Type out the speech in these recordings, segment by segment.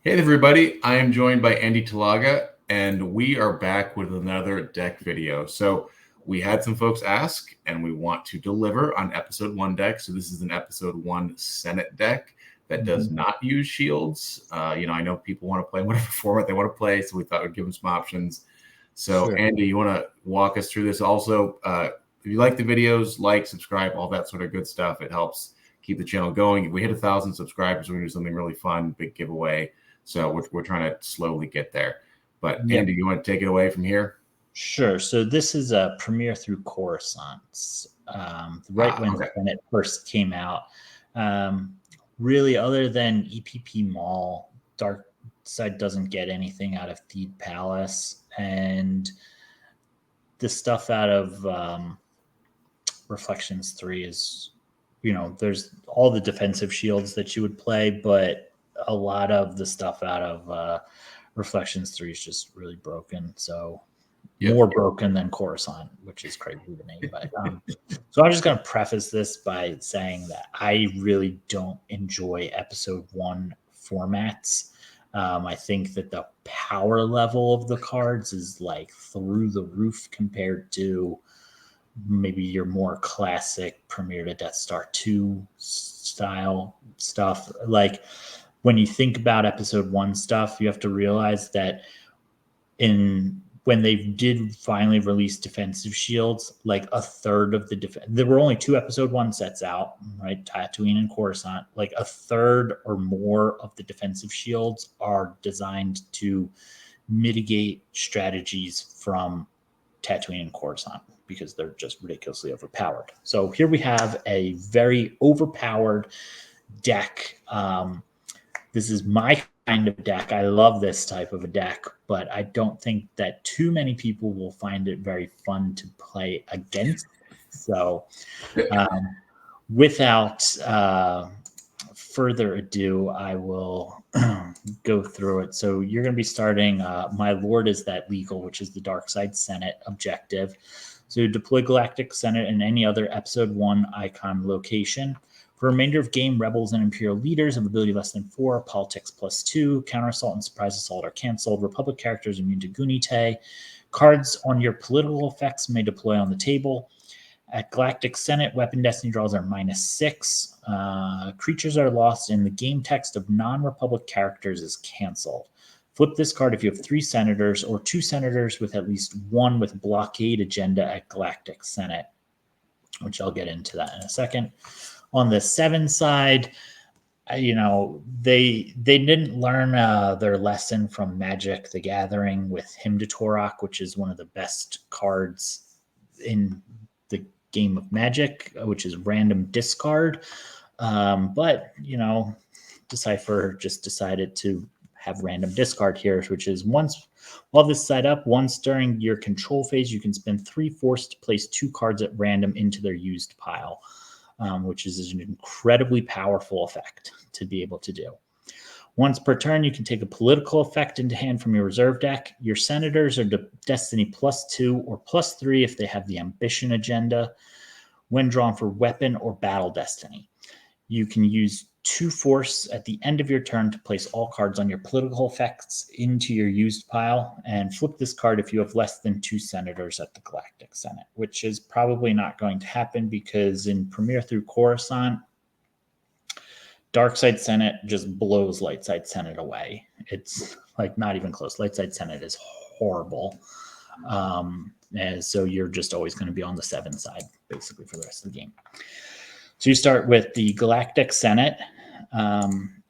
Hey everybody, I am joined by Andy Talaga, and we are back with another deck video. So we had some folks ask, and we want to deliver on episode 1 deck. So this is an episode 1 Senate deck that does not use shields. I know people want to play whatever format they want to play, so we thought we'd give them some options. So sure. Andy, you want to walk us through this? Also, if you like the videos, like, subscribe, all that sort of good stuff. It helps keep the channel going. If we hit 1,000 subscribers, we're going to do something really fun, big giveaway. So we're trying to slowly get there. But Andy, you want to take it away from here? Sure. So this is a premiere through Coruscant. Right when Senate first came out. Really, other than EPP Maul, Dark Side doesn't get anything out of Theed Palace. And the stuff out of Reflections 3 is, there's all the defensive shields that you would play, but a lot of the stuff out of Reflections 3 is just really broken. So more broken than Coruscant, which is crazy to me. But so I'm just going to preface this by saying that I really don't enjoy episode 1 formats. I think that the power level of the cards is like through the roof compared to maybe your more classic Premiere to Death Star 2 style stuff. Like, when you think about episode 1 stuff, you have to realize that when they did finally release defensive shields, like a third of there were only 2 episode 1 sets out, right? Tatooine and Coruscant. Like a third or more of the defensive shields are designed to mitigate strategies from Tatooine and Coruscant because they're just ridiculously overpowered. So here we have a very overpowered deck. This is my kind of deck. I love this type of a deck, but I don't think that too many people will find it very fun to play against. So without further ado, I will go through it. So you're going to be starting My Lord Is That Legal, which is the Dark Side Senate objective. So deploy Galactic Senate and any other episode 1 icon location. For remainder of game, Rebels and Imperial leaders of ability less than 4, Politics +2, Counter Assault and Surprise Assault are canceled. Republic characters immune to Gunite. Cards on your political effects may deploy on the table. At Galactic Senate, weapon destiny draws are -6. Creatures are lost, and the game text of non-Republic characters is canceled. Flip this card if you have 3 senators or 2 senators with at least 1 with blockade agenda at Galactic Senate, which I'll get into that in a second. On the 7 side, they didn't learn their lesson from Magic the Gathering with Hymn to Torok, which is one of the best cards in the game of Magic, which is random discard. But, Decipher just decided to have random discard here, which is while this side up, once during your control phase, you can spend 3 force to place 2 cards at random into their used pile. Which is an incredibly powerful effect to be able to do. Once per turn, you can take a political effect into hand from your reserve deck. Your senators are Destiny +2 or +3 if they have the Ambition agenda when drawn for weapon or battle destiny. You can use 2 force at the end of your turn to place all cards on your political effects into your used pile, and flip this card if you have less than 2 senators at the Galactic Senate, which is probably not going to happen because in Premiere through Coruscant, Darkside Senate just blows Lightside Senate away. It's like not even close. Lightside Senate is horrible. And so you're just always going to be on the 7 side basically for the rest of the game. So you start with the Galactic Senate,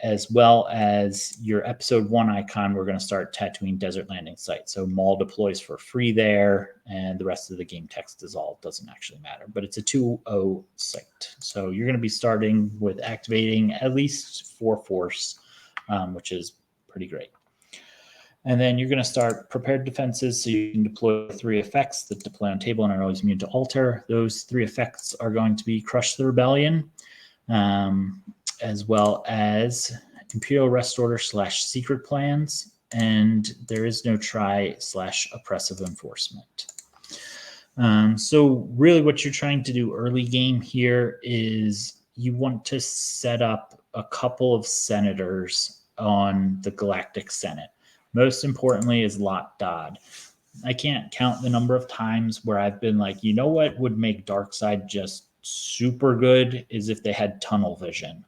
as well as your episode 1 icon. We're going to start Tatooine Desert Landing Site. So Maul deploys for free there, and the rest of the game text doesn't actually matter. But it's a 2-0 site. So you're going to be starting with activating at least 4 force, which is pretty great. And then you're going to start prepared defenses, so you can deploy 3 effects that deploy on table and are always immune to alter. Those 3 effects are going to be Crush the Rebellion, as well as Imperial Rest Order / Secret Plans, and there is no try / Oppressive Enforcement. So really what you're trying to do early game here is you want to set up a couple of senators on the Galactic Senate. Most importantly is Lott Dod. I can't count the number of times where I've been like, you know what would make Darkseid just super good is if they had tunnel vision.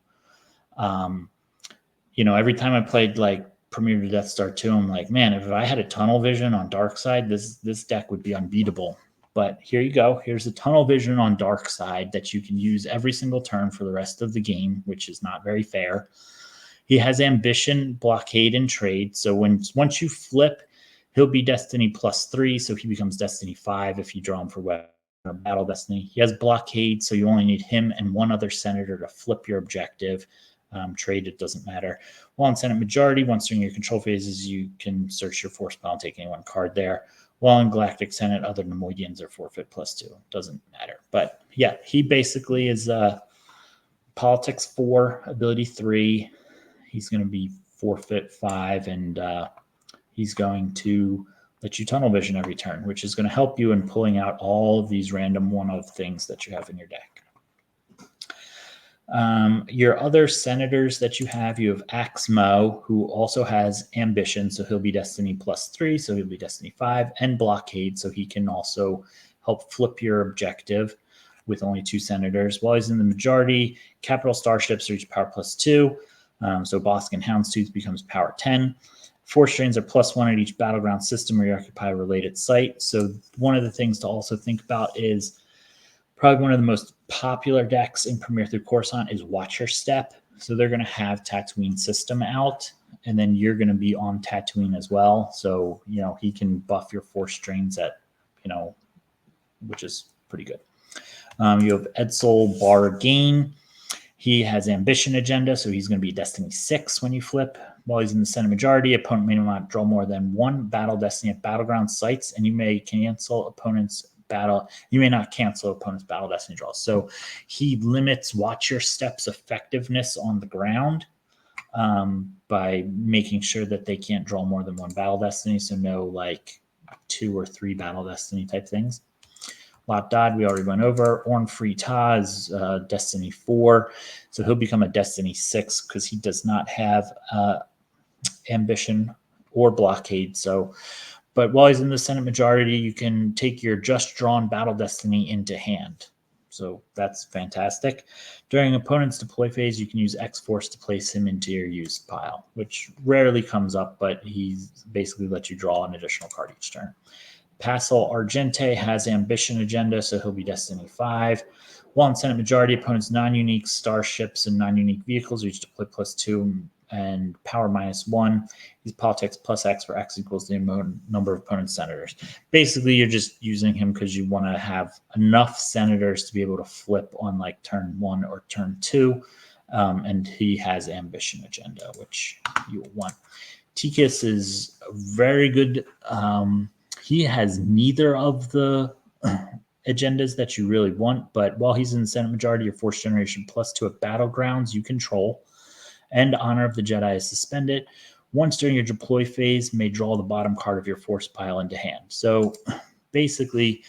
Every time I played like Premier to Death Star 2, I'm like, man, if I had a tunnel vision on Darkseid, this deck would be unbeatable. But here you go. Here's a tunnel vision on Darkseid that you can use every single turn for the rest of the game, which is not very fair. He has ambition, blockade, and trade. So once you flip, he'll be Destiny +3, so he becomes Destiny 5 if you draw him for weapon or battle Destiny. He has blockade, so you only need him and one other senator to flip your objective. Trade, it doesn't matter. While in Senate majority, once during your control phases, you can search your force pile and take any one card there. While in Galactic Senate, other Neimoidians are forfeit +2. Doesn't matter. But yeah, he basically is politics 4, ability 3. He's going to be forfeit 5, and he's going to let you tunnel vision every turn, which is going to help you in pulling out all of these random one-of things that you have in your deck. Your other senators that you have Aks Moe, who also has ambition, so he'll be Destiny +3, so he'll be Destiny 5, and blockade, so he can also help flip your objective with only 2 senators. While he's in the majority, capital starships reach power +2, so Bosk and Houndstooth becomes power 10. Force strains are +1 at each battleground system where you occupy a related site. So one of the things to also think about is probably one of the most popular decks in Premier through Coruscant is Watcher Step. So they're going to have Tatooine system out, and then you're going to be on Tatooine as well. So, he can buff your force strains at, which is pretty good. You have Edcel Bar Gane. He has ambition agenda, so he's going to be Destiny 6 when you flip. While he's in the Senate majority, opponent may not draw more than 1 battle Destiny at battleground sites, and you may cancel opponent's battle. You may not cancel opponent's battle Destiny draws. So he limits Watcher Step's effectiveness on the ground by making sure that they can't draw more than 1 battle Destiny. So no 2 or 3 battle Destiny type things. Lott Dod, we already went over. Orn Free Taa is Destiny 4. So he'll become a Destiny 6 because he does not have ambition or blockade. But while he's in the Senate majority, you can take your just drawn battle Destiny into hand. So that's fantastic. During opponent's deploy phase, you can use X-Force to place him into your used pile, which rarely comes up, but he's basically let you draw an additional card each turn. Passel Argente has ambition agenda, so he'll be Destiny 5. While in Senate majority, opponents' non-unique starships and non-unique vehicles reach deploy +2 and power -1. He's politics +X, where X equals the number of opponent senators. Basically, you're just using him because you want to have enough senators to be able to flip on turn 1 or turn 2. And he has ambition agenda, which you want. Tikkes is very good. He has neither of the agendas that you really want, but while he's in the Senate majority, your force generation +2 at battlegrounds you control, and Honor of the Jedi is suspended. Once during your deploy phase, may draw the bottom card of your force pile into hand. So basically,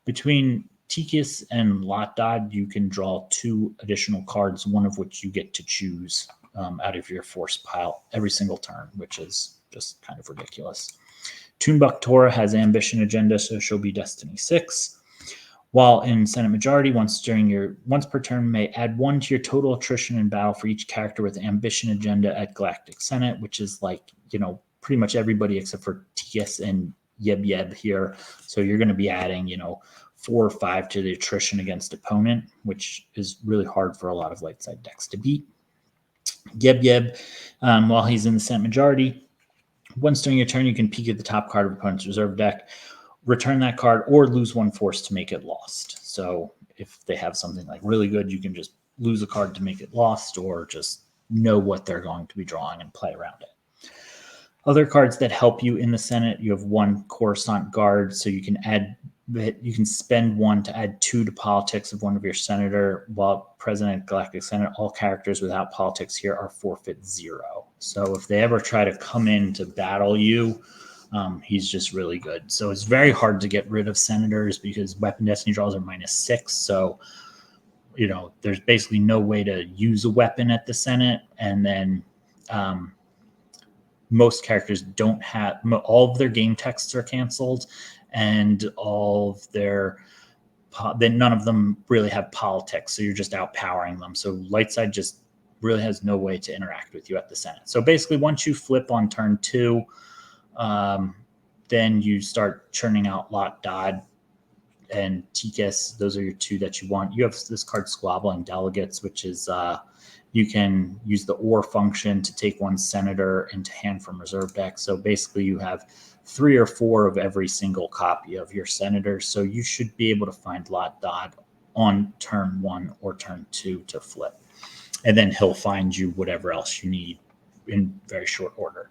between Tikkes and Lott Dod, you can draw 2 additional cards, one of which you get to choose out of your force pile every single turn, which is just kind of ridiculous. Toonbuck Toora has ambition agenda, so she'll be Destiny 6. While in Senate majority, once per turn, may add 1 to your total attrition in battle for each character with ambition agenda at Galactic Senate, which is pretty much everybody except for Tikkes and Yeb Yeb here. So you're going to be adding 4 or 5 to the attrition against opponent, which is really hard for a lot of light side decks to beat. Yeb Yeb, while he's in the Senate majority, once during your turn, you can peek at the top card of opponent's reserve deck, return that card, or lose 1 force to make it lost. So if they have something really good, you can just lose a card to make it lost, or just know what they're going to be drawing and play around it. Other cards that help you in the Senate, you have 1 Coruscant Guard, so you can spend 1 to add 2 to politics of one of your senator. While present at Galactic Senate, all characters without politics here are forfeit 0. So if they ever try to come in to battle you, he's just really good. So it's very hard to get rid of senators because weapon destiny draws are -6. So, there's basically no way to use a weapon at the Senate. And then most characters don't have, all of their game texts are canceled, and all of their, then none of them really have politics. So you're just outpowering them. So Lightside just really has no way to interact with you at the Senate. So basically, once you flip on turn 2, then you start churning out Lott Dod and Tikkes. Those are your 2 that you want. You have this card, Squabbling Delegates, which is you can use the or function to take 1 senator into hand from reserve deck. So basically, you have 3 or 4 of every single copy of your senators. So you should be able to find Lott Dod on turn 1 or turn 2 to flip. And then he'll find you whatever else you need in very short order.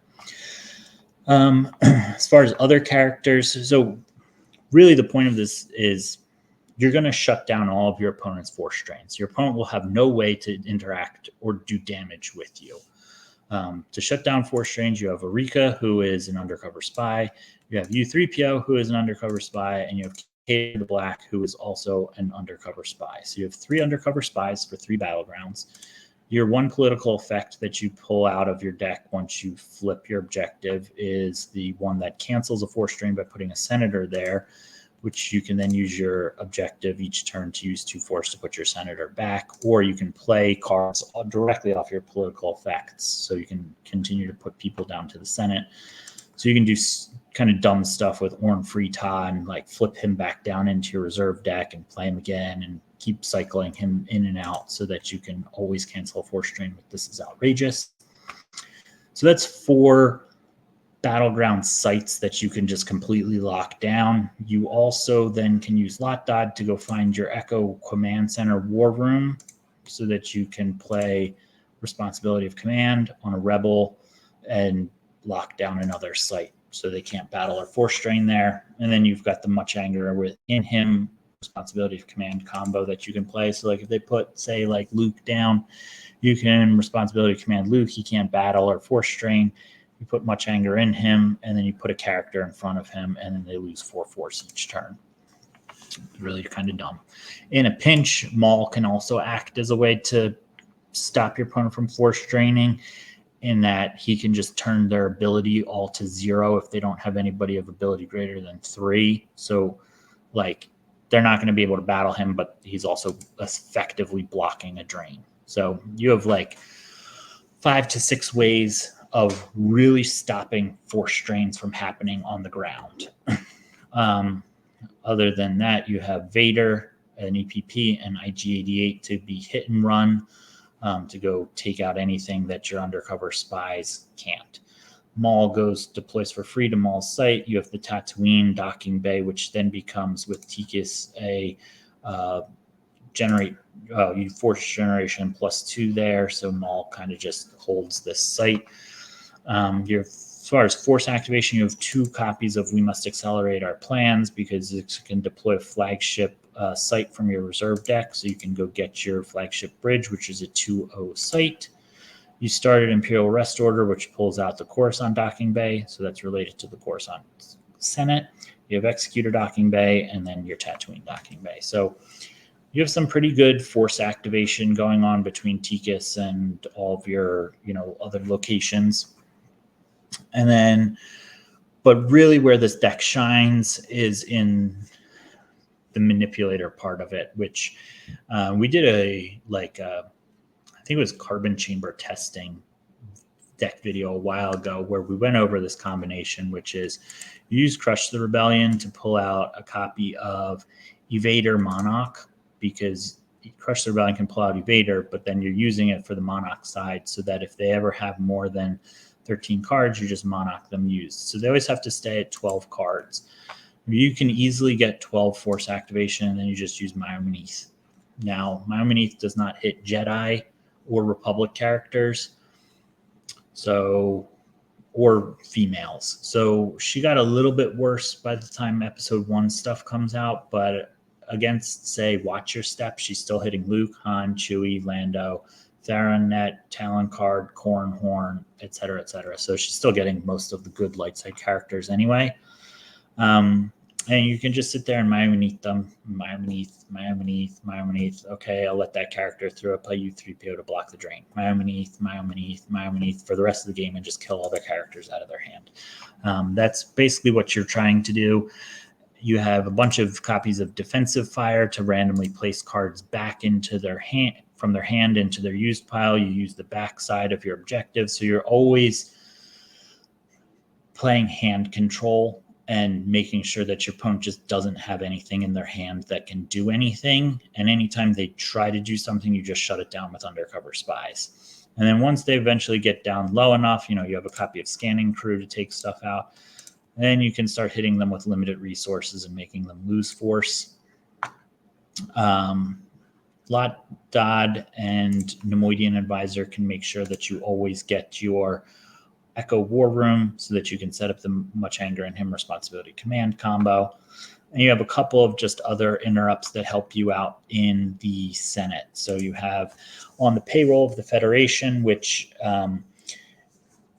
As far as other characters, so really the point of this is you're going to shut down all of your opponent's force strains. Your opponent will have no way to interact or do damage with you. To shut down force strains, you have Arica, who is an undercover spy. You have Yoo-Threepio, who is an undercover spy. And you have Keder The Black, who is also an undercover spy. So you have 3 undercover spies for 3 battlegrounds. Your 1 political effect that you pull out of your deck once you flip your objective is the one that cancels a force strain by putting a senator there, which you can then use your objective each turn to use 2 force to put your senator back, or you can play cards directly off your political effects, so you can continue to put people down to the Senate. So you can do kind of dumb stuff with Orn Free Taa and like flip him back down into your reserve deck and play him again and keep cycling him in and out so that you can always cancel a force strain. This is outrageous. So that's 4 battleground sites that you can just completely lock down. You also then can use Lott Dod to go find your Echo Command Center War Room so that you can play Responsibility of Command on a rebel and lock down another site so they can't battle or force strain there. And then you've got the Much Anger within him Responsibility of Command combo that you can play. So like if they put, say, like Luke down, you can Responsibility of Command Luke. He can't battle or force strain. You put Much Anger in him, and then you put a character in front of him, and then they lose 4 force each turn. Really kind of dumb. In a pinch, Maul can also act as a way to stop your opponent from force straining, in that he can just turn their ability all to 0 if they don't have anybody of ability greater than 3. So like they're not going to be able to battle him, but he's also effectively blocking a drain. So you have like 5 to 6 ways of really stopping force strains from happening on the ground. Other than that, you have Vader, an EPP, and IG-88 to be hit and run, to go take out anything that your undercover spies can't. Maul deploys for free to Maul's site. You have the Tatooine docking bay, which then becomes with Tikkes a you force generation +2 there. So Maul kind of just holds this site. As far as force activation, you have 2 copies of We Must Accelerate Our Plans, because it can deploy a flagship site from your reserve deck. So you can go get your flagship bridge, which is a 2/0 site. You started Imperial Rest Order, which pulls out the Coruscant docking bay. So that's related to the Coruscant Senate. You have Executor docking bay, and then your Tatooine docking bay. So you have some pretty good force activation going on between Tikkes and all of your, other locations. And then, but really where this deck shines is in the manipulator part of it, which we did I think it was carbon chamber testing deck video a while ago, where we went over this combination, which is you use Crush the Rebellion to pull out a copy of Evader Monnok, because Crush the Rebellion can pull out Evader, but then you're using it for the Monnok side, so that if they ever have more than 13 cards, you just Monnok them used. So they always have to stay at 12 cards. You can easily get 12 force activation, and then you just use M'iiyoom Onith. Now, M'iiyoom Onith does not hit Jedi or Republic characters, or females. So she got a little bit worse by the time episode 1 stuff comes out, but against, say, Watch Your Step, she's still hitting Luke, Han, Chewie, Lando, Theron, Net, Talon Card, Corn, Horn, etc., etc. So she's still getting most of the good light side characters anyway. And you can just sit there and M'iiyoom Onith them. M'iiyoom Onith, M'iiyoom Onith, M'iiyoom Onith. Okay, I'll let that character through. Play Yoo-Threepio to block the drain. M'iiyoom Onith, M'iiyoom Onith, M'iiyoom Onith for the rest of the game and just kill all their characters out of their hand. That's basically what you're trying to do. You have a bunch of copies of Defensive Fire to randomly place cards back into their hand, from their hand into their used pile. You use the back side of your objective. So you're always playing hand control and making sure that your opponent just doesn't have anything in their hand that can do anything. And anytime they try to do something, you just shut it down with undercover spies. And then once they eventually get down low enough, you have a copy of Scanning Crew to take stuff out. Then you can start hitting them with limited resources and making them lose force. Lott Dod and Neimoidian Advisor can make sure that you always get your Echo War Room so that you can set up the Much Anger in Him Responsibility Command combo. And you have a couple of just other interrupts that help you out in the Senate. So you have on the Payroll of the Federation, which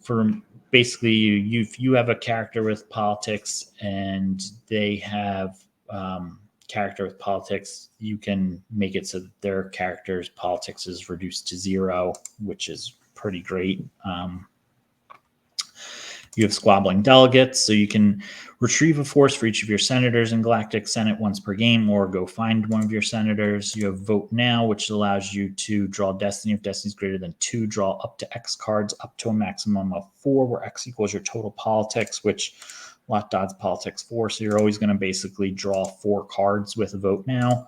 for basically you have a character with politics and they have character with politics, you can make it so that their character's politics is reduced to 0, which is pretty great. You have Squabbling Delegates, so you can retrieve a force for each of your senators in Galactic Senate once per game, or go find one of your senators. You have Vote Now, which allows you to draw Destiny. If Destiny is greater than 2, draw up to X cards, up to a maximum of 4, where X equals your total politics, which Lott Dod's politics 4. So you're always going to basically draw 4 cards with Vote Now,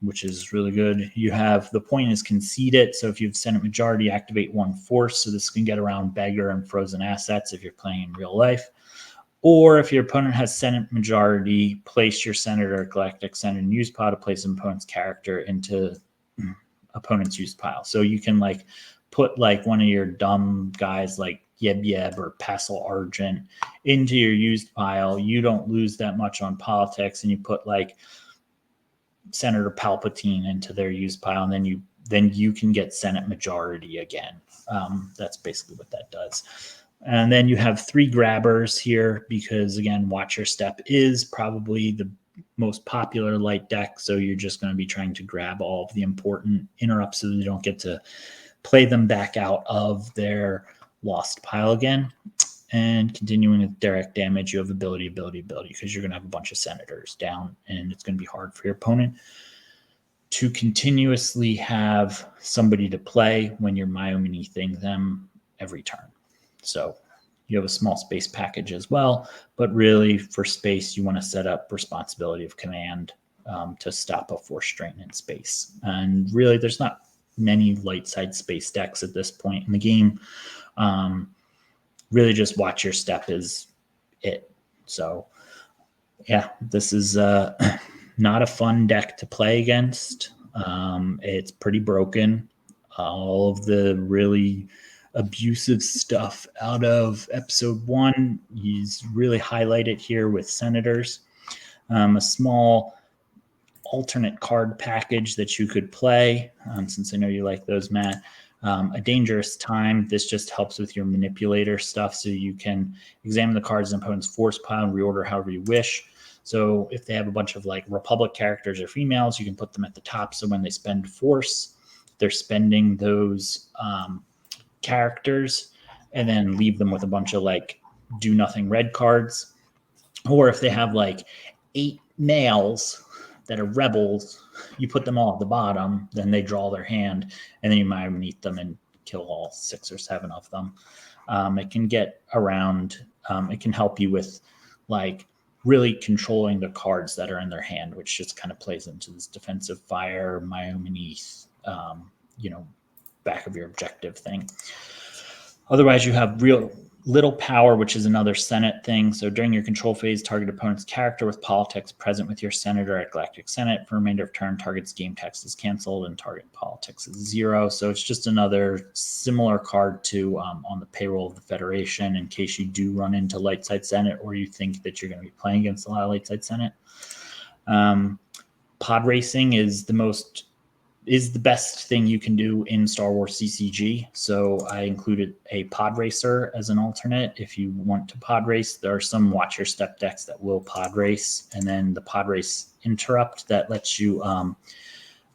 which is really good. You have the point is Concede It. So if you have Senate majority, activate 1 force. So this can get around Beggar and Frozen Assets if you're playing in real life. Or if your opponent has Senate majority, place your senator, Galactic Senate, in use pile to place an opponent's character into opponent's use pile. So you can put one of your dumb guys like Yeb Yeb or Passel Argente into your used pile. You don't lose that much on politics, and you put Senator Palpatine into their used pile, and then you can get Senate majority again. That's basically what that does. And then you have 3 grabbers here because, again, Watch Your Step is probably the most popular light deck. So you're just going to be trying to grab all of the important interrupts so they don't get to play them back out of their lost pile again. And continuing with direct damage, you have ability, because you're going to have a bunch of senators down, and it's going to be hard for your opponent to continuously have somebody to play when you're M'iiyoom Onithing them every turn. So you have a small space package as well, but really for space, you want to set up Responsibility of Command to stop a force drain in space. And really, there's not many light side space decks at this point in the game. Really just Watch Your Step is it. So yeah, this is not a fun deck to play against. It's pretty broken. All of the really abusive stuff out of episode 1 is really highlighted here with senators. A small alternate card package that you could play, since I know you like those, Matt. A Dangerous Time. This just helps with your manipulator stuff, so you can examine the cards in the opponent's force pile and reorder however you wish. So if they have a bunch of Republic characters or females, you can put them at the top, so when they spend force, they're spending those characters, and then leave them with a bunch of do nothing red cards. Or if they have 8 males that are rebels, you put them all at the bottom, then they draw their hand, and then you might meet them and kill all 6 or 7 of them. It can get around, it can help you with really controlling the cards that are in their hand, which just kind of plays into this Defensive Fire, M'iiyoom Onith, back of your objective thing. Otherwise, you have real little power, which is another Senate thing. So during your control phase, target opponent's character with politics present with your senator at Galactic Senate. For remainder of turn, target's game text is canceled and target politics is 0. So it's just another similar card to on the Payroll of the Federation in case you do run into light side Senate or you think that you're going to be playing against a lot of light side Senate. Pod racing is the most is the best thing you can do in Star Wars CCG. So I included a pod racer as an alternate. If you want to pod race, there are some Watch Your Step decks that will pod race, and then the pod race interrupt that lets you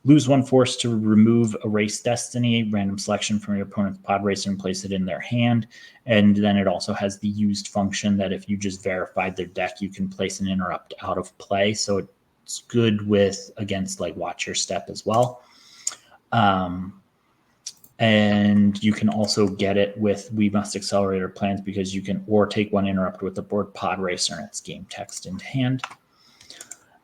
lose 1 force to remove a race destiny, random selection from your opponent's pod racer, and place it in their hand. And then it also has the used function that if you just verified their deck, you can place an interrupt out of play. So it's good with against like Watch Your Step as well. And you can also get it with We Must Accelerate Our Plans, because you can or take 1 interrupt with the board pod racer and its game text into hand.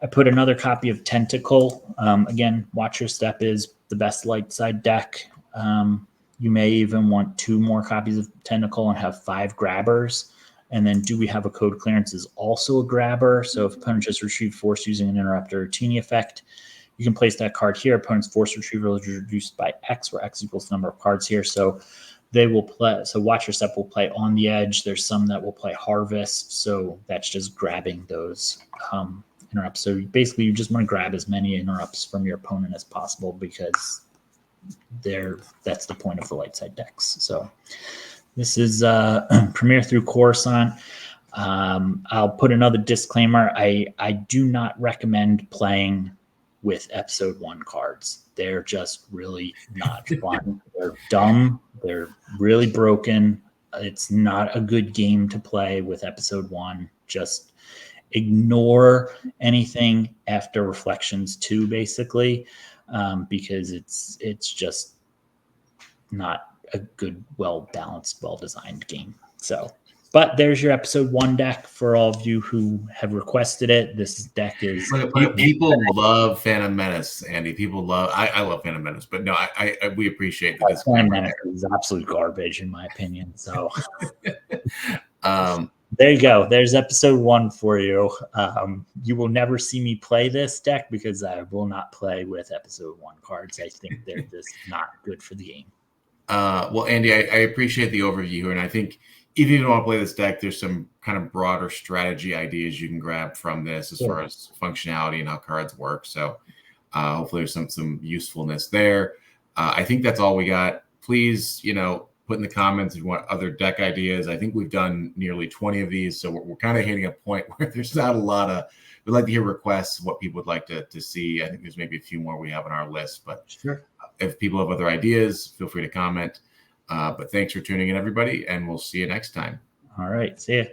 I put another copy of Tentacle. Again, Watch Your Step is the best light side deck. You may even want 2 more copies of Tentacle and have 5 grabbers. And then Do We Have a Code Clearance is also a grabber. So if opponent just retrieved force using an interrupt or a teeny effect, you can place that card here. Opponent's force retrieval is reduced by X, where X equals the number of cards here. So they will play. So Watch Your Step will play on the edge. There's some that will play Harvest. So that's just grabbing those interrupts. So basically, you just want to grab as many interrupts from your opponent as possible, because that's the point of the light side decks. So this is Premier through Coruscant. I'll put another disclaimer. I do not recommend playing with episode 1 cards. They're just really not fun. They're dumb. They're really broken. It's not a good game to play with episode 1. Just ignore anything after Reflections 2, basically, because it's just not a good, well-balanced, well-designed game. So, but there's your episode 1 deck for all of you who have requested it. This deck is... People love Phantom Menace, Andy. People love... I love Phantom Menace, but no, we appreciate the Phantom Menace is absolute garbage, in my opinion. So there you go. There's episode 1 for you. You will never see me play this deck, because I will not play with episode 1 cards. I think they're just not good for the game. Well, Andy, I appreciate the overview, and I think if you don't want to play this deck, there's some kind of broader strategy ideas you can grab from this as far as functionality and how cards work. So hopefully there's some usefulness there. I think that's all we got. Please, put in the comments if you want other deck ideas. I think we've done nearly 20 of these, so we're kind of hitting a point where there's not a lot of... We'd like to hear requests, what people would like to see. I think there's maybe a few more we have on our list, but sure. If people have other ideas, feel free to comment. But thanks for tuning in, everybody, and we'll see you next time. All right. See ya.